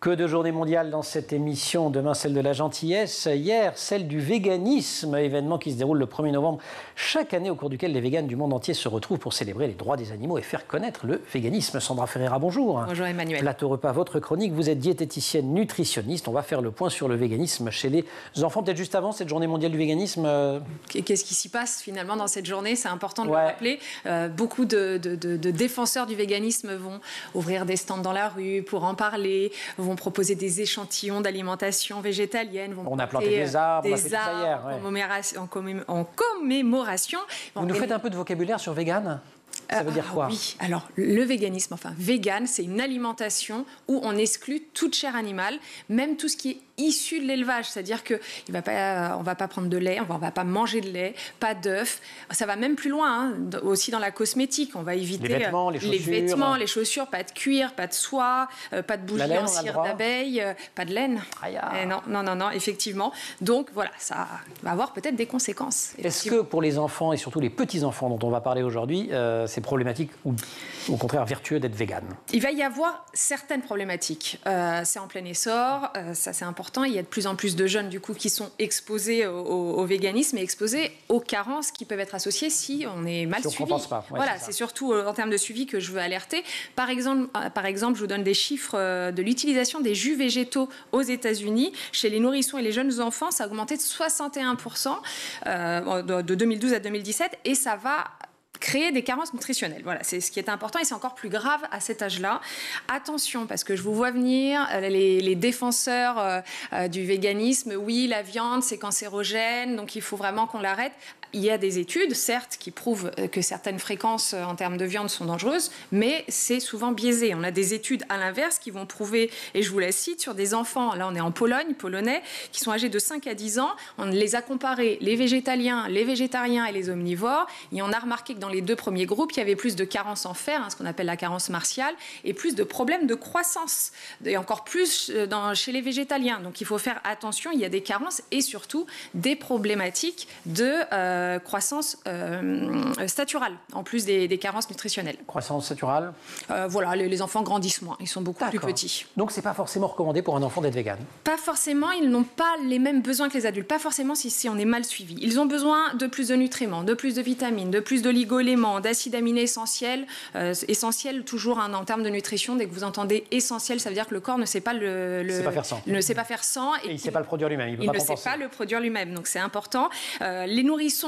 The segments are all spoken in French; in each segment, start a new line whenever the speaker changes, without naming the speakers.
Que de journées mondiales dans cette émission. Demain, celle de la gentillesse. Hier, celle du véganisme, événement qui se déroule le 1er novembre chaque année, au cours duquel les véganes du monde entier se retrouvent pour célébrer les droits des animaux et faire connaître le véganisme. Sandra Ferreira, bonjour.
Bonjour Emmanuel.
Plateau repas, votre chronique. Vous êtes diététicienne, nutritionniste. On va faire le point sur le véganisme chez les enfants. Peut-être juste avant cette journée mondiale du véganisme.
Qu'est-ce qui s'y passe finalement dans cette journée? C'est important de le rappeler. Beaucoup de défenseurs du véganisme vont ouvrir des stands dans la rue pour en parler, vont proposer des échantillons d'alimentation végétalienne.
On a planté des arbres, on a fait tout ça hier.
En commémoration.
Vous nous faites un peu de vocabulaire sur vegan ? Ça veut dire quoi?
Oui, alors le véganisme, enfin vegan, c'est une alimentation où on exclut toute chair animale, même tout ce qui est issu de l'élevage, c'est-à-dire que on va pas prendre de lait, on va pas manger de lait, pas d'œufs. Ça va même plus loin, aussi dans la cosmétique, on va éviter
les vêtements,
les chaussures, pas de cuir, pas de soie, pas de bougies en cire d'abeille, pas de laine. Non, effectivement. Donc voilà, ça va avoir peut-être des conséquences.
Est-ce que pour les enfants et surtout les petits-enfants dont on va parler aujourd'hui, c'est problématique ou au contraire vertueux d'être vegan?
Il va y avoir certaines problématiques. C'est en plein essor, ça c'est important. Il y a de plus en plus de jeunes du coup qui sont exposés au véganisme et exposés aux carences qui peuvent être associées si on est mal suivi.
On ne compense pas. Ouais,
voilà, c'est surtout en termes de suivi que je veux alerter. Par exemple, je vous donne des chiffres de l'utilisation des jus végétaux aux États-Unis. Chez les nourrissons et les jeunes enfants, ça a augmenté de 61% de 2012 à 2017 et ça va créer des carences nutritionnelles. Voilà, c'est ce qui est important et c'est encore plus grave à cet âge-là. Attention, parce que je vous vois venir, les défenseurs du véganisme, oui, la viande, c'est cancérogène, donc il faut vraiment qu'on l'arrête. Il y a des études, certes, qui prouvent que certaines fréquences en termes de viande sont dangereuses, mais c'est souvent biaisé. On a des études à l'inverse qui vont prouver, et je vous la cite, sur des enfants, là on est en Pologne, polonais, qui sont âgés de 5 à 10 ans. On les a comparés, les végétaliens, les végétariens et les omnivores, et on a remarqué que dans les deux premiers groupes, il y avait plus de carences en fer, ce qu'on appelle la carence martiale, et plus de problèmes de croissance, et encore plus chez les végétaliens. Donc il faut faire attention, il y a des carences et surtout des problématiques de croissance staturale, en plus des carences nutritionnelles.
Croissance staturale
Voilà, les enfants grandissent moins, ils sont beaucoup plus petits.
Donc c'est pas forcément recommandé pour un enfant d'être vegan?
Pas forcément, ils n'ont pas les mêmes besoins que les adultes, pas forcément si on est mal suivi. Ils ont besoin de plus de nutriments, de plus de vitamines, de plus d'oligo-éléments, d'acides aminés essentiels. Essentiels toujours en termes de nutrition, dès que vous entendez essentiel, ça veut dire que le corps ne sait pas ne sait pas faire sans.
Et il ne sait pas le produire lui-même,
il ne sait pas le produire lui-même, donc c'est important. Les nourrissons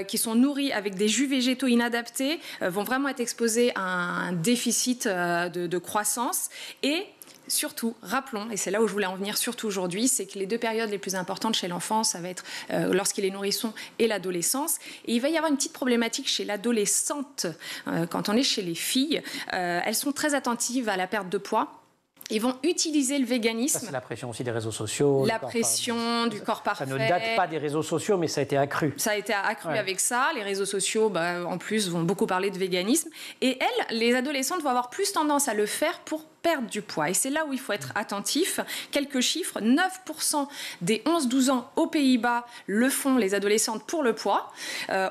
qui sont nourris avec des jus végétaux inadaptés vont vraiment être exposés à un déficit de croissance et surtout, rappelons, et c'est là où je voulais en venir surtout aujourd'hui, c'est que les deux périodes les plus importantes chez l'enfant, ça va être lorsqu'il est nourrisson et l'adolescence. Et il va y avoir une petite problématique chez l'adolescente. Quand on est chez les filles, elles sont très attentives à la perte de poids. Ils vont utiliser le véganisme.
Ça, c'est la pression aussi des réseaux sociaux.
La pression du corps parfait.
Ça ne date pas des réseaux sociaux, mais ça a été accru.
Ça a été accru avec ça. Les réseaux sociaux, en plus, vont beaucoup parler de véganisme. Et elles, les adolescentes, vont avoir plus tendance à le faire pour perdre du poids. Et c'est là où il faut être attentif. Quelques chiffres, 9% des 11-12 ans aux Pays-Bas le font, les adolescentes, pour le poids.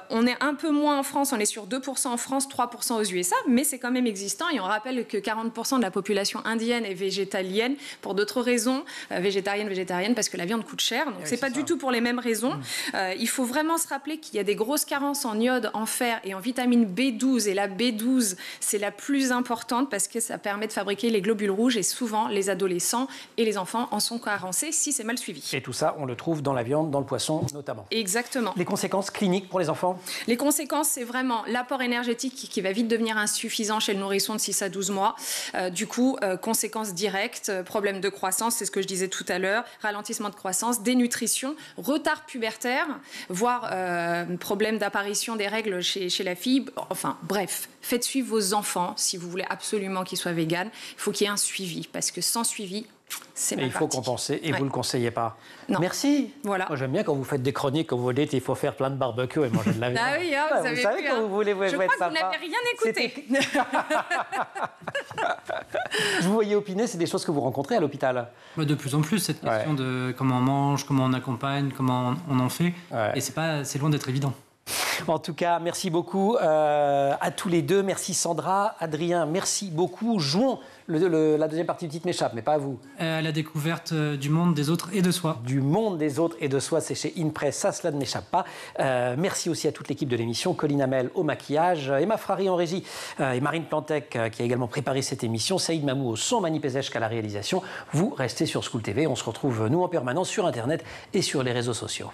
On est un peu moins en France, on est sur 2% en France, 3% aux USA, mais c'est quand même existant. Et on rappelle que 40% de la population indienne est végétalienne pour d'autres raisons, végétarienne, parce que la viande coûte cher. Donc c'est pas du tout pour les mêmes raisons. Il faut vraiment se rappeler qu'il y a des grosses carences en iode, en fer et en vitamine B12. Et la B12, c'est la plus importante parce que ça permet de fabriquer les globules rouges et souvent les adolescents et les enfants en sont carencés si c'est mal suivi.
Et tout ça, on le trouve dans la viande, dans le poisson notamment.
Exactement.
Les conséquences cliniques pour les enfants?
Les conséquences, c'est vraiment l'apport énergétique qui va vite devenir insuffisant chez le nourrisson de 6 à 12 mois. Du coup, conséquences directes, problème de croissance, c'est ce que je disais tout à l'heure, ralentissement de croissance, dénutrition, retard pubertaire, voire problème d'apparition des règles chez la fille. Enfin, bref, faites suivre vos enfants si vous voulez absolument qu'ils soient véganes. Il faut qu'il y ait un suivi, parce que sans suivi, c'est mal
parti. Il faut compenser, et vous ne le conseillez pas.
Non.
Merci.
Voilà.
Moi, j'aime bien quand vous faites des chroniques, quand vous dites il faut faire plein de barbecue et manger de la viande.
Ah oui,
vous savez quand vous voulez
je crois que vous n'avez rien écouté.
Je vous voyais opiner, c'est des choses que vous rencontrez à l'hôpital?
De plus en plus, cette question de comment on mange, comment on accompagne, comment on en fait. Et c'est loin d'être évident.
En tout cas, merci beaucoup à tous les deux. Merci Sandra, Adrien, merci beaucoup. Jouons la deuxième partie du titre m'échappe, mais pas à vous.
La découverte du monde des autres et de soi.
Du monde des autres et de soi, c'est chez InPress, ça, cela ne m'échappe pas. Merci aussi à toute l'équipe de l'émission, Colline Hamel au maquillage, Emma Frary en régie et Marine Plantec qui a également préparé cette émission, Saïd Mamou au son, Mani Pézeshk à la réalisation. Vous restez sur School TV, on se retrouve nous en permanence sur Internet et sur les réseaux sociaux.